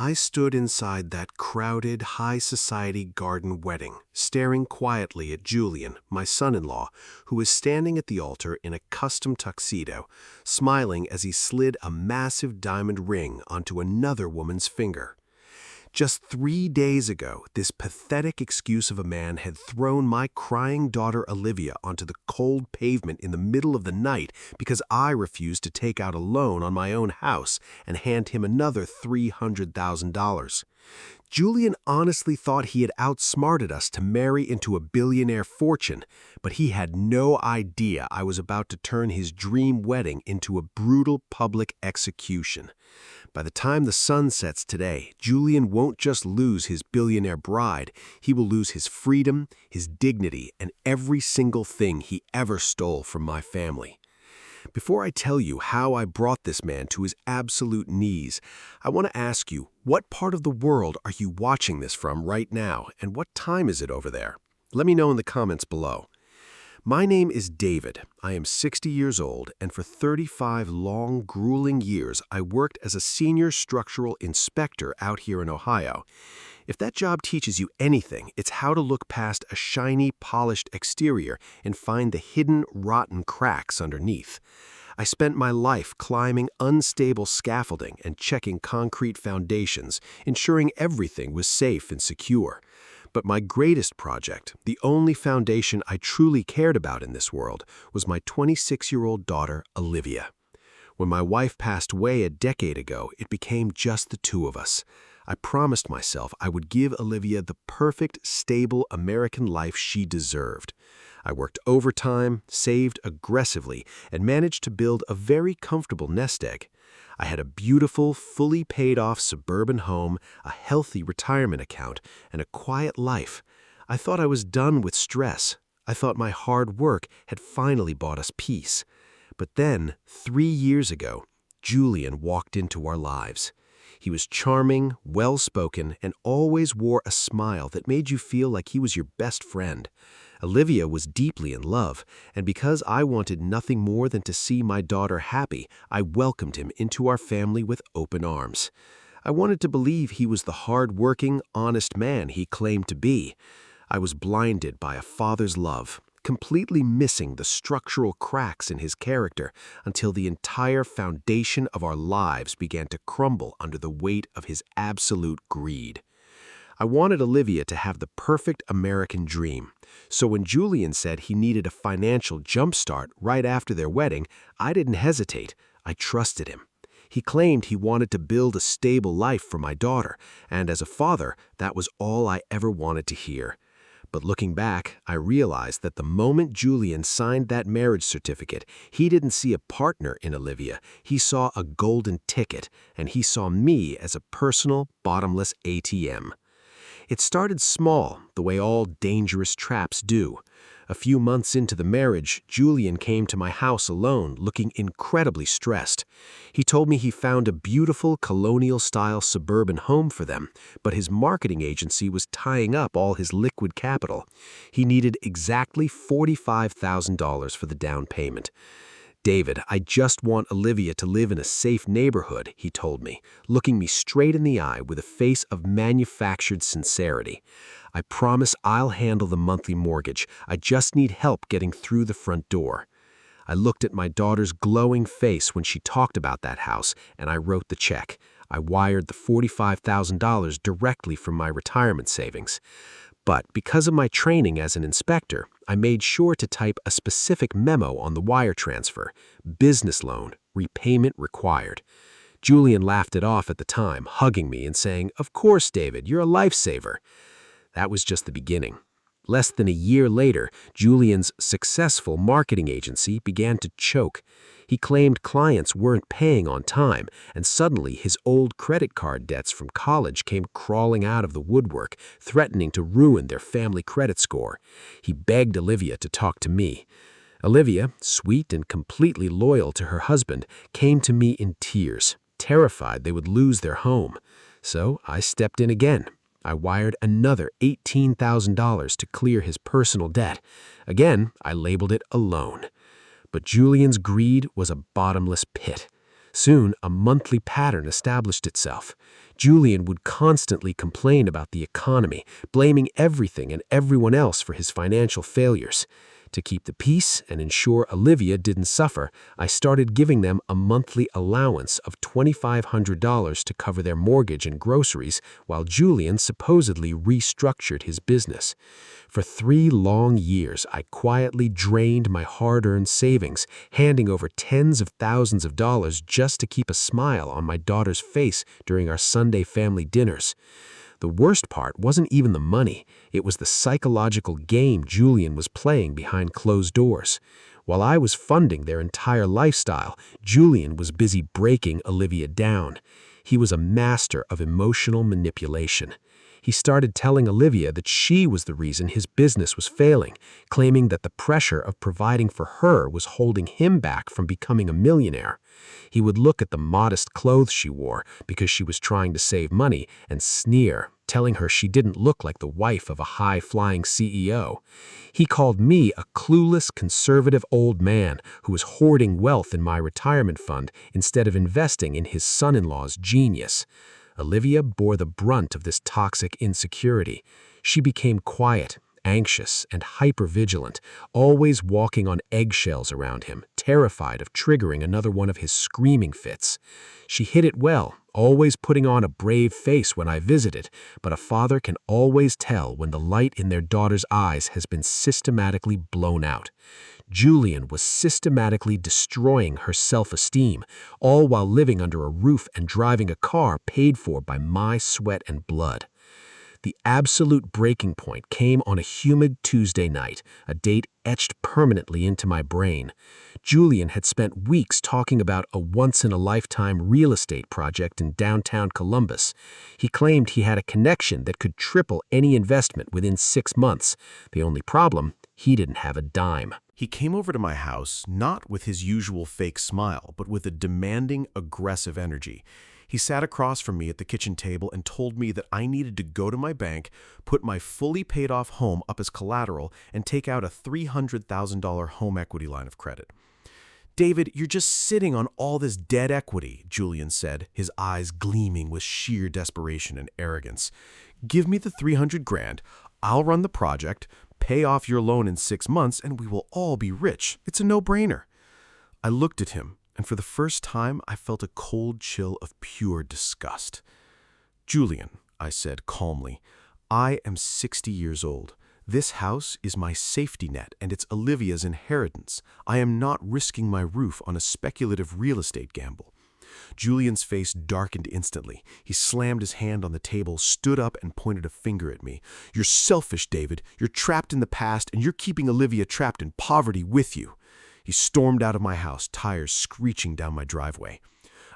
I stood inside that crowded, high society garden wedding, staring quietly at Julian, my son-in-law, who was standing at the altar in a custom tuxedo, smiling as he slid a massive diamond ring onto another woman's finger. Just 3 days ago, this pathetic excuse of a man had thrown my crying daughter Olivia onto the cold pavement in the middle of the night because I refused to take out a loan on my own house and hand him another $300,000. Julian honestly thought he had outsmarted us to marry into a billionaire fortune, but he had no idea I was about to turn his dream wedding into a brutal public execution. By the time the sun sets today, Julian won't just lose his billionaire bride, he will lose his freedom, his dignity, and every single thing he ever stole from my family. Before I tell you how I brought this man to his absolute knees, I want to ask you, what part of the world are you watching this from right now, and what time is it over there? Let me know in the comments below. My name is David. I am 60 years old, and for 35 long, grueling years, I worked as a senior structural inspector out here in Ohio. If that job teaches you anything, it's how to look past a shiny, polished exterior and find the hidden, rotten cracks underneath. I spent my life climbing unstable scaffolding and checking concrete foundations, ensuring everything was safe and secure. But my greatest project, the only foundation I truly cared about in this world, was my 26-year-old daughter, Olivia. When my wife passed away a decade ago, it became just the two of us. I promised myself I would give Olivia the perfect, stable American life she deserved. I worked overtime, saved aggressively, and managed to build a very comfortable nest egg. I had a beautiful, fully paid-off suburban home, a healthy retirement account, and a quiet life. I thought I was done with stress. I thought my hard work had finally bought us peace. But then, 3 years ago, Julian walked into our lives. He was charming, well-spoken, and always wore a smile that made you feel like he was your best friend. Olivia was deeply in love, and because I wanted nothing more than to see my daughter happy, I welcomed him into our family with open arms. I wanted to believe he was the hard-working, honest man he claimed to be. I was blinded by a father's love, completely missing the structural cracks in his character until the entire foundation of our lives began to crumble under the weight of his absolute greed. I wanted Olivia to have the perfect American dream, so when Julian said he needed a financial jumpstart right after their wedding, I didn't hesitate. I trusted him. He claimed he wanted to build a stable life for my daughter, and as a father, that was all I ever wanted to hear. But looking back, I realized that the moment Julian signed that marriage certificate, he didn't see a partner in Olivia. He saw a golden ticket, and he saw me as a personal, bottomless ATM. It started small, the way all dangerous traps do. A few months into the marriage, Julian came to my house alone, looking incredibly stressed. He told me he found a beautiful colonial-style suburban home for them, but his marketing agency was tying up all his liquid capital. He needed exactly $45,000 for the down payment. "David, I just want Olivia to live in a safe neighborhood," he told me, looking me straight in the eye with a face of manufactured sincerity. "I promise I'll handle the monthly mortgage. I just need help getting through the front door." I looked at my daughter's glowing face when she talked about that house, and I wrote the check. I wired the $45,000 directly from my retirement savings. But because of my training as an inspector, I made sure to type a specific memo on the wire transfer: business loan, repayment required. Julian laughed it off at the time, hugging me and saying, "Of course, David, you're a lifesaver." That was just the beginning. Less than a year later, Julian's successful marketing agency began to choke. He claimed clients weren't paying on time, and suddenly his old credit card debts from college came crawling out of the woodwork, threatening to ruin their family credit score. He begged Olivia to talk to me. Olivia, sweet and completely loyal to her husband, came to me in tears, terrified they would lose their home. So I stepped in again. I wired another $18,000 to clear his personal debt. Again, I labeled it a loan. But Julian's greed was a bottomless pit. Soon, a monthly pattern established itself. Julian would constantly complain about the economy, blaming everything and everyone else for his financial failures. To keep the peace and ensure Olivia didn't suffer, I started giving them a monthly allowance of $2,500 to cover their mortgage and groceries while Julian supposedly restructured his business. For 3 long years, I quietly drained my hard-earned savings, handing over tens of thousands of dollars just to keep a smile on my daughter's face during our Sunday family dinners. The worst part wasn't even the money. It was the psychological game Julian was playing behind closed doors. While I was funding their entire lifestyle, Julian was busy breaking Olivia down. He was a master of emotional manipulation. He started telling Olivia that she was the reason his business was failing, claiming that the pressure of providing for her was holding him back from becoming a millionaire. He would look at the modest clothes she wore because she was trying to save money and sneer, telling her she didn't look like the wife of a high-flying CEO. He called me a clueless, conservative old man who was hoarding wealth in my retirement fund instead of investing in his son-in-law's genius. Olivia bore the brunt of this toxic insecurity. She became quiet, anxious, and hypervigilant, always walking on eggshells around him, terrified of triggering another one of his screaming fits. She hid it well, always putting on a brave face when I visited, but a father can always tell when the light in their daughter's eyes has been systematically blown out. Julian was systematically destroying her self-esteem, all while living under a roof and driving a car paid for by my sweat and blood. The absolute breaking point came on a humid Tuesday night, a date etched permanently into my brain. Julian had spent weeks talking about a once-in-a-lifetime real estate project in downtown Columbus. He claimed he had a connection that could triple any investment within 6 months. The only problem, he didn't have a dime. He came over to my house, not with his usual fake smile, but with a demanding, aggressive energy. He sat across from me at the kitchen table and told me that I needed to go to my bank, put my fully paid-off home up as collateral, and take out a $300,000 home equity line of credit. "David, you're just sitting on all this dead equity," Julian said, his eyes gleaming with sheer desperation and arrogance. "Give me the 300 grand, I'll run the project, pay off your loan in 6 months, and we will all be rich. It's a no-brainer." I looked at him, and for the first time I felt a cold chill of pure disgust. "Julian," I said calmly, "I am 60 years old. This house is my safety net, and it's Olivia's inheritance. I am not risking my roof on a speculative real estate gamble." Julian's face darkened instantly. He slammed his hand on the table, stood up, and pointed a finger at me. "You're selfish, David. You're trapped in the past, and you're keeping Olivia trapped in poverty with you." He stormed out of my house, tires screeching down my driveway.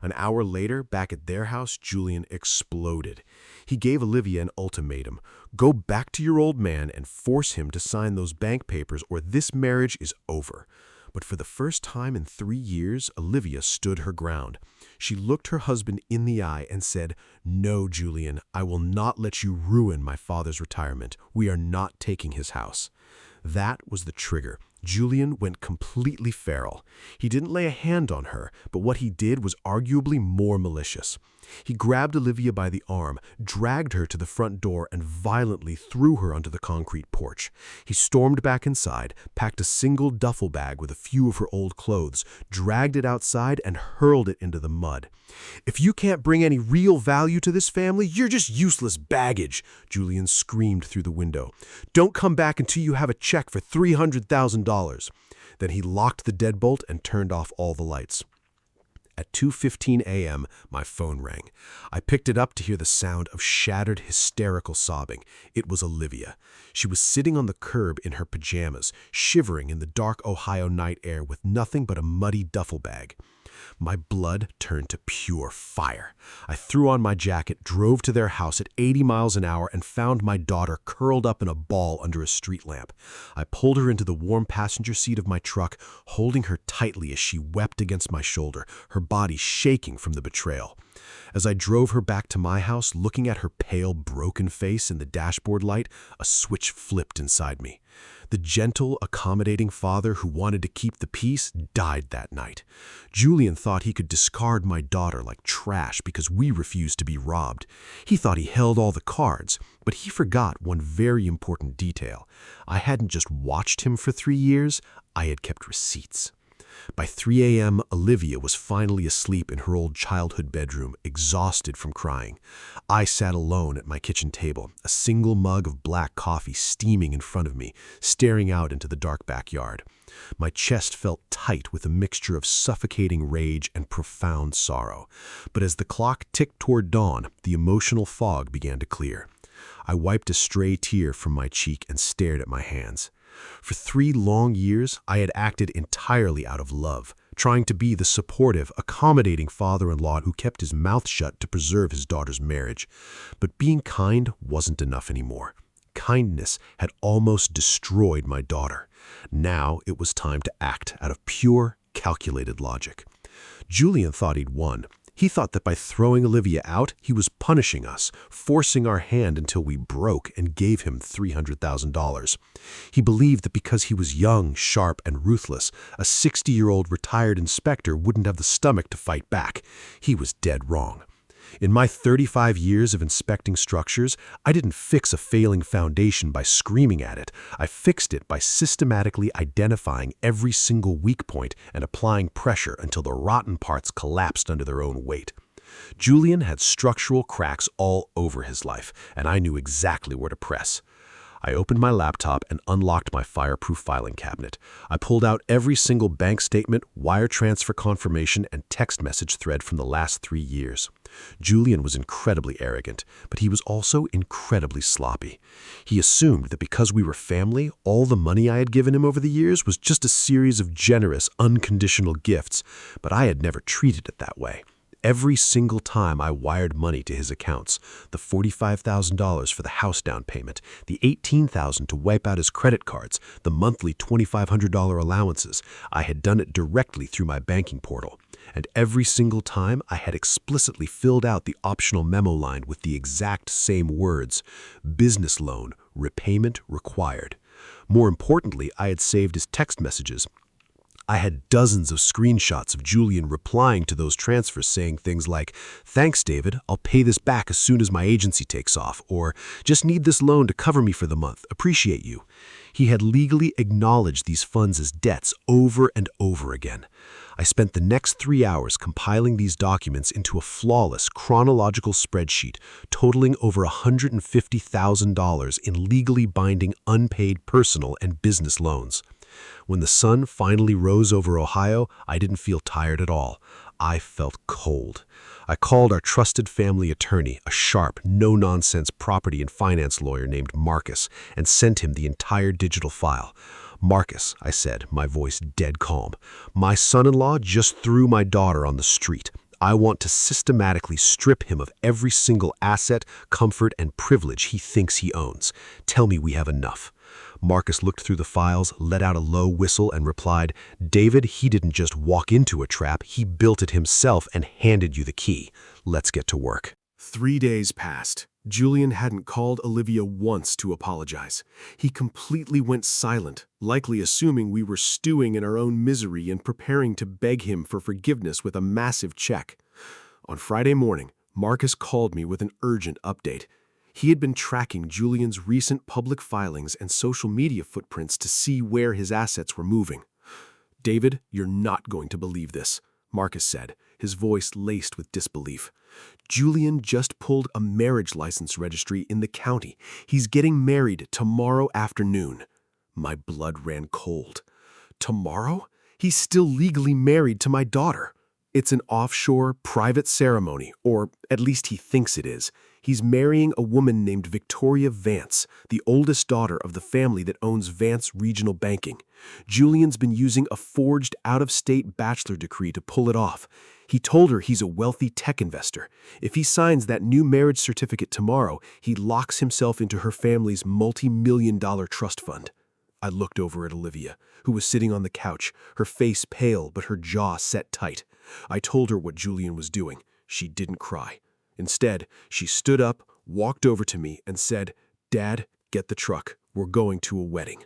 An hour later, back at their house, Julian exploded. He gave Olivia an ultimatum. "Go back to your old man and force him to sign those bank papers, or this marriage is over." But for the first time in 3 years, Olivia stood her ground. She looked her husband in the eye and said, "No, Julian, I will not let you ruin my father's retirement. We are not taking his house." That was the trigger. Julian went completely feral. He didn't lay a hand on her, but what he did was arguably more malicious. He grabbed Olivia by the arm, dragged her to the front door, and violently threw her onto the concrete porch. He stormed back inside, packed a single duffel bag with a few of her old clothes, dragged it outside, and hurled it into the mud. "If you can't bring any real value to this family, you're just useless baggage," Julian screamed through the window. "Don't come back until you have a check for $300,000. Then he locked the deadbolt and turned off all the lights. At 2:15 a.m., my phone rang. I picked it up to hear the sound of shattered, hysterical sobbing. It was Olivia. She was sitting on the curb in her pajamas, shivering in the dark Ohio night air with nothing but a muddy duffel bag. My blood turned to pure fire. I threw on my jacket, drove to their house at 80 miles an hour, and found my daughter curled up in a ball under a street lamp. I pulled her into the warm passenger seat of my truck, holding her tightly as she wept against my shoulder, her body shaking from the betrayal. As I drove her back to my house, looking at her pale, broken face in the dashboard light, a switch flipped inside me. The gentle, accommodating father who wanted to keep the peace died that night. Julian thought he could discard my daughter like trash because we refused to be robbed. He thought he held all the cards, but he forgot one very important detail. I hadn't just watched him for 3 years, I had kept receipts. By 3 a.m., Olivia was finally asleep in her old childhood bedroom, exhausted from crying. I sat alone at my kitchen table, a single mug of black coffee steaming in front of me, staring out into the dark backyard. My chest felt tight with a mixture of suffocating rage and profound sorrow. But as the clock ticked toward dawn, the emotional fog began to clear. I wiped a stray tear from my cheek and stared at my hands. For 3 long years, I had acted entirely out of love, trying to be the supportive, accommodating father-in-law who kept his mouth shut to preserve his daughter's marriage. But being kind wasn't enough anymore. Kindness had almost destroyed my daughter. Now it was time to act out of pure, calculated logic. Julian thought he'd won. He thought that by throwing Olivia out, he was punishing us, forcing our hand until we broke and gave him $300,000. He believed that because he was young, sharp, and ruthless, a 60-year-old retired inspector wouldn't have the stomach to fight back. He was dead wrong. In my 35 years of inspecting structures, I didn't fix a failing foundation by screaming at it. I fixed it by systematically identifying every single weak point and applying pressure until the rotten parts collapsed under their own weight. Julian had structural cracks all over his life, and I knew exactly where to press. I opened my laptop and unlocked my fireproof filing cabinet. I pulled out every single bank statement, wire transfer confirmation, and text message thread from the last 3 years. Julian was incredibly arrogant, but he was also incredibly sloppy. He assumed that because we were family, all the money I had given him over the years was just a series of generous, unconditional gifts, but I had never treated it that way. Every single time I wired money to his accounts, the $45,000 for the house down payment, the $18,000 to wipe out his credit cards, the monthly $2,500 allowances, I had done it directly through my banking portal. And every single time I had explicitly filled out the optional memo line with the exact same words, business loan, repayment required. More importantly, I had saved his text messages. I had dozens of screenshots of Julian replying to those transfers saying things like, "Thanks, David, I'll pay this back as soon as my agency takes off," or "Just need this loan to cover me for the month, appreciate you." He had legally acknowledged these funds as debts over and over again. I spent the next 3 hours compiling these documents into a flawless, chronological spreadsheet totaling over $150,000 in legally binding unpaid personal and business loans. When the sun finally rose over Ohio, I didn't feel tired at all. I felt cold. I called our trusted family attorney, a sharp, no-nonsense property and finance lawyer named Marcus, and sent him the entire digital file. "Marcus," I said, my voice dead calm, "my son-in-law just threw my daughter on the street. I want to systematically strip him of every single asset, comfort, and privilege he thinks he owns. Tell me we have enough." Marcus looked through the files, let out a low whistle, and replied, "David, he didn't just walk into a trap, he built it himself and handed you the key. Let's get to work." 3 days passed. Julian hadn't called Olivia once to apologize. He completely went silent, likely assuming we were stewing in our own misery and preparing to beg him for forgiveness with a massive check. On Friday morning, Marcus called me with an urgent update. He had been tracking Julian's recent public filings and social media footprints to see where his assets were moving. "David, you're not going to believe this," Marcus said, his voice laced with disbelief. "Julian just pulled a marriage license registry in the county. He's getting married tomorrow afternoon." My blood ran cold. Tomorrow? He's still legally married to my daughter. It's an offshore, private ceremony, or at least he thinks it is. He's marrying a woman named Victoria Vance, the oldest daughter of the family that owns Vance Regional Banking. Julian's been using a forged out-of-state bachelor decree to pull it off. He told her he's a wealthy tech investor. If he signs that new marriage certificate tomorrow, he locks himself into her family's multi-million-dollar trust fund. I looked over at Olivia, who was sitting on the couch, her face pale but her jaw set tight. I told her what Julian was doing. She didn't cry. Instead, she stood up, walked over to me, and said, "Dad, get the truck. We're going to a wedding."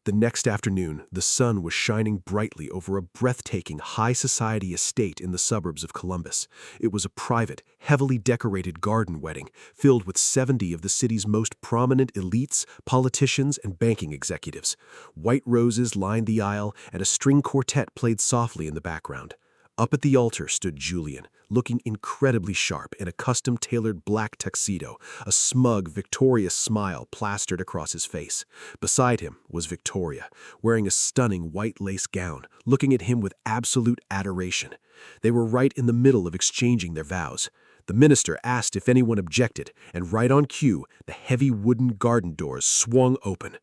The next afternoon, the sun was shining brightly over a breathtaking high society estate in the suburbs of Columbus. It was a private, heavily decorated garden wedding filled with 70 of the city's most prominent elites, politicians, and banking executives. White roses lined the aisle, and a string quartet played softly in the background. Up at the altar stood Julian, looking incredibly sharp in a custom-tailored black tuxedo, a smug, victorious smile plastered across his face. Beside him was Victoria, wearing a stunning white lace gown, looking at him with absolute adoration. They were right in the middle of exchanging their vows. The minister asked if anyone objected, and right on cue, the heavy wooden garden doors swung open.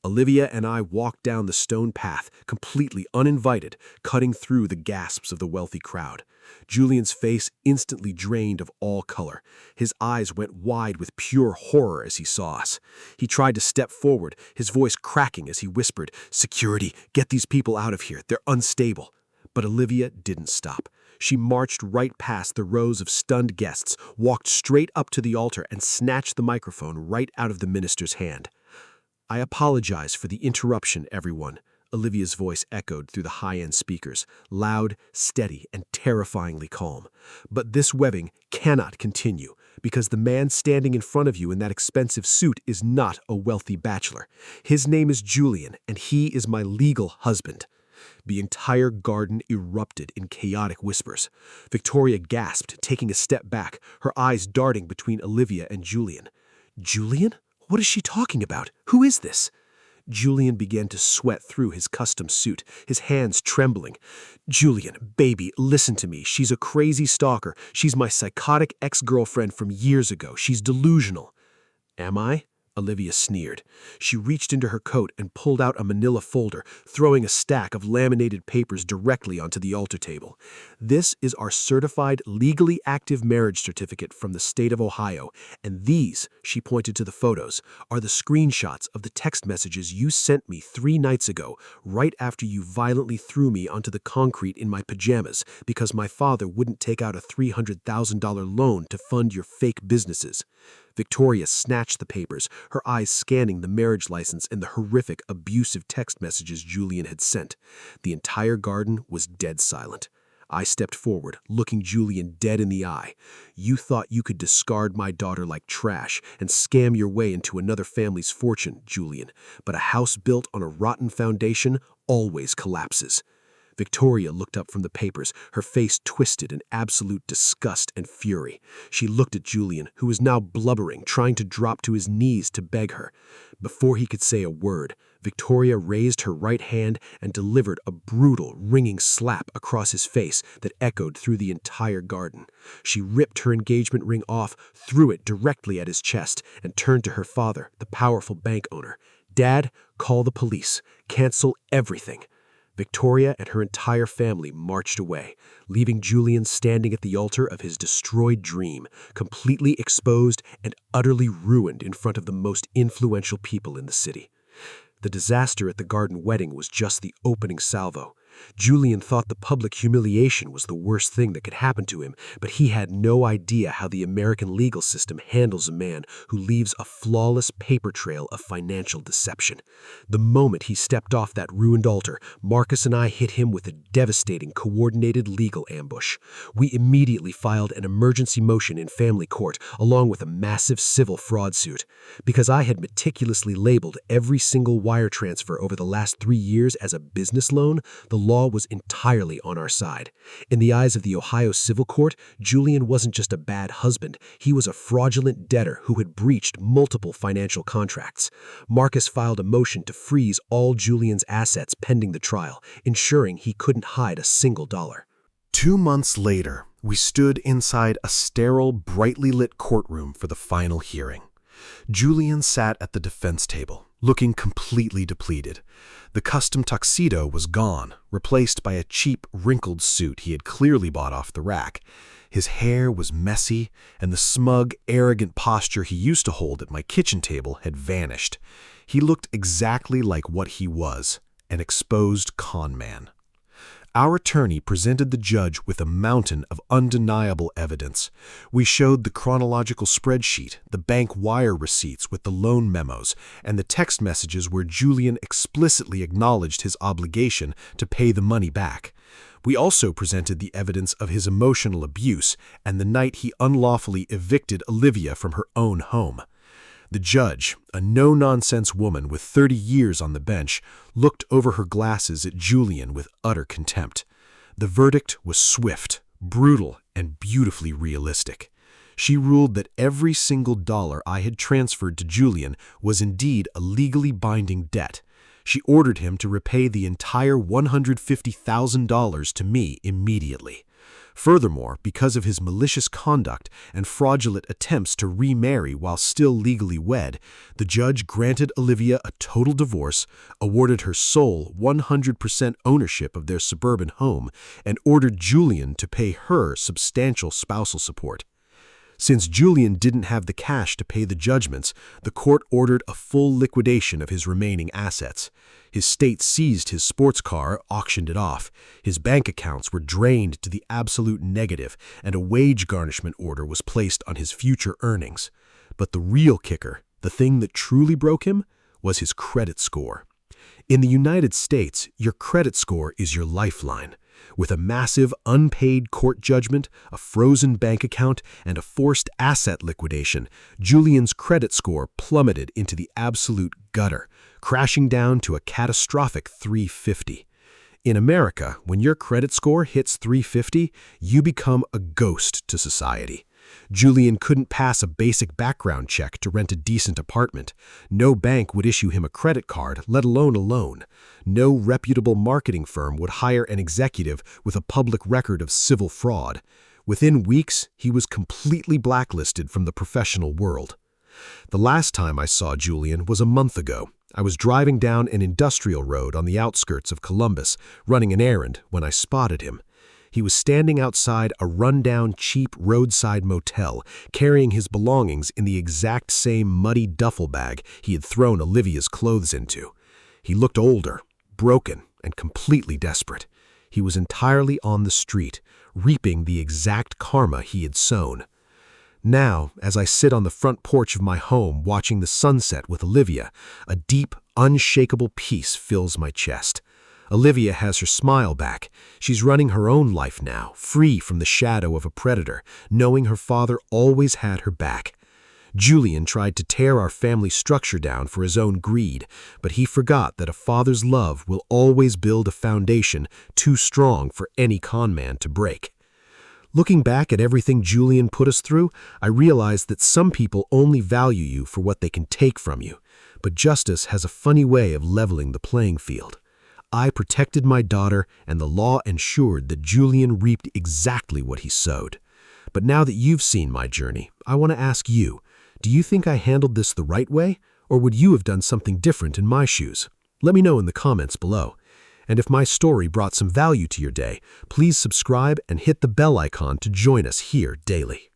Olivia and I walked down the stone path, completely uninvited, cutting through the gasps of the wealthy crowd. Julian's face instantly drained of all color. His eyes went wide with pure horror as he saw us. He tried to step forward, his voice cracking as he whispered, "Security, get these people out of here. They're unstable." But Olivia didn't stop. She marched right past the rows of stunned guests, walked straight up to the altar, and snatched the microphone right out of the minister's hand. "I apologize for the interruption, everyone," Olivia's voice echoed through the high-end speakers, loud, steady, and terrifyingly calm. "But this wedding cannot continue, because the man standing in front of you in that expensive suit is not a wealthy bachelor. His name is Julian, and he is my legal husband." The entire garden erupted in chaotic whispers. Victoria gasped, taking a step back, her eyes darting between Olivia and Julian. "Julian? What is she talking about? Who is this?" Julian began to sweat through his custom suit, his hands trembling. "Julian, baby, listen to me. She's a crazy stalker. She's my psychotic ex-girlfriend from years ago. She's delusional." "Am I?" Olivia sneered. She reached into her coat and pulled out a manila folder, throwing a stack of laminated papers directly onto the altar table. "This is our certified, legally active marriage certificate from the state of Ohio, and these," she pointed to the photos, "are the screenshots of the text messages you sent me 3 nights ago, right after you violently threw me onto the concrete in my pajamas because my father wouldn't take out a $300,000 loan to fund your fake businesses." Victoria snatched the papers, her eyes scanning the marriage license and the horrific, abusive text messages Julian had sent. The entire garden was dead silent. I stepped forward, looking Julian dead in the eye. "You thought you could discard my daughter like trash and scam your way into another family's fortune, Julian, but a house built on a rotten foundation always collapses." Victoria looked up from the papers, her face twisted in absolute disgust and fury. She looked at Julian, who was now blubbering, trying to drop to his knees to beg her. Before he could say a word, Victoria raised her right hand and delivered a brutal, ringing slap across his face that echoed through the entire garden. She ripped her engagement ring off, threw it directly at his chest, and turned to her father, the powerful bank owner. "Dad, call the police. Cancel everything." Victoria and her entire family marched away, leaving Julian standing at the altar of his destroyed dream, completely exposed and utterly ruined in front of the most influential people in the city. The disaster at the garden wedding was just the opening salvo. Julian thought the public humiliation was the worst thing that could happen to him, but he had no idea how the American legal system handles a man who leaves a flawless paper trail of financial deception. The moment he stepped off that ruined altar, Marcus and I hit him with a devastating, coordinated legal ambush. We immediately filed an emergency motion in family court, along with a massive civil fraud suit. Because I had meticulously labeled every single wire transfer over the last 3 years as a business loan, the law was entirely on our side. In the eyes of the Ohio Civil Court, Julian wasn't just a bad husband, he was a fraudulent debtor who had breached multiple financial contracts. Marcus filed a motion to freeze all Julian's assets pending the trial, ensuring he couldn't hide a single dollar. 2 months later, we stood inside a sterile, brightly lit courtroom for the final hearing. Julian sat at the defense table, looking completely depleted. The custom tuxedo was gone, replaced by a cheap, wrinkled suit he had clearly bought off the rack. His hair was messy, and the smug, arrogant posture he used to hold at my kitchen table had vanished. He looked exactly like what he was, an exposed con man. Our attorney presented the judge with a mountain of undeniable evidence. We showed the chronological spreadsheet, the bank wire receipts with the loan memos, and the text messages where Julian explicitly acknowledged his obligation to pay the money back. We also presented the evidence of his emotional abuse and the night he unlawfully evicted Olivia from her own home. The judge, a no-nonsense woman with 30 years on the bench, looked over her glasses at Julian with utter contempt. The verdict was swift, brutal, and beautifully realistic. She ruled that every single dollar I had transferred to Julian was indeed a legally binding debt. She ordered him to repay the entire $150,000 to me immediately. Furthermore, because of his malicious conduct and fraudulent attempts to remarry while still legally wed, the judge granted Olivia a total divorce, awarded her sole 100% ownership of their suburban home, and ordered Julian to pay her substantial spousal support. Since Julian didn't have the cash to pay the judgments, the court ordered a full liquidation of his remaining assets. His state seized his sports car, auctioned it off. His bank accounts were drained to the absolute negative, and a wage garnishment order was placed on his future earnings. But the real kicker, the thing that truly broke him, was his credit score. In the United States, your credit score is your lifeline. With a massive unpaid court judgment, a frozen bank account, and a forced asset liquidation, Julian's credit score plummeted into the absolute gutter, crashing down to a catastrophic 350. In America, when your credit score hits 350, you become a ghost to society. Julian couldn't pass a basic background check to rent a decent apartment. No bank would issue him a credit card, let alone a loan. No reputable marketing firm would hire an executive with a public record of civil fraud. Within weeks, he was completely blacklisted from the professional world. The last time I saw Julian was a month ago. I was driving down an industrial road on the outskirts of Columbus, running an errand, when I spotted him. He was standing outside a rundown, cheap roadside motel, carrying his belongings in the exact same muddy duffel bag he had thrown Olivia's clothes into. He looked older, broken, and completely desperate. He was entirely on the street, reaping the exact karma he had sown. Now, as I sit on the front porch of my home watching the sunset with Olivia, a deep, unshakable peace fills my chest. Olivia has her smile back. She's running her own life now, free from the shadow of a predator, knowing her father always had her back. Julian tried to tear our family structure down for his own greed, but he forgot that a father's love will always build a foundation too strong for any conman to break. Looking back at everything Julian put us through, I realized that some people only value you for what they can take from you, but justice has a funny way of leveling the playing field. I protected my daughter, and the law ensured that Julian reaped exactly what he sowed. But now that you've seen my journey, I want to ask you, do you think I handled this the right way, or would you have done something different in my shoes? Let me know in the comments below. And if my story brought some value to your day, please subscribe and hit the bell icon to join us here daily.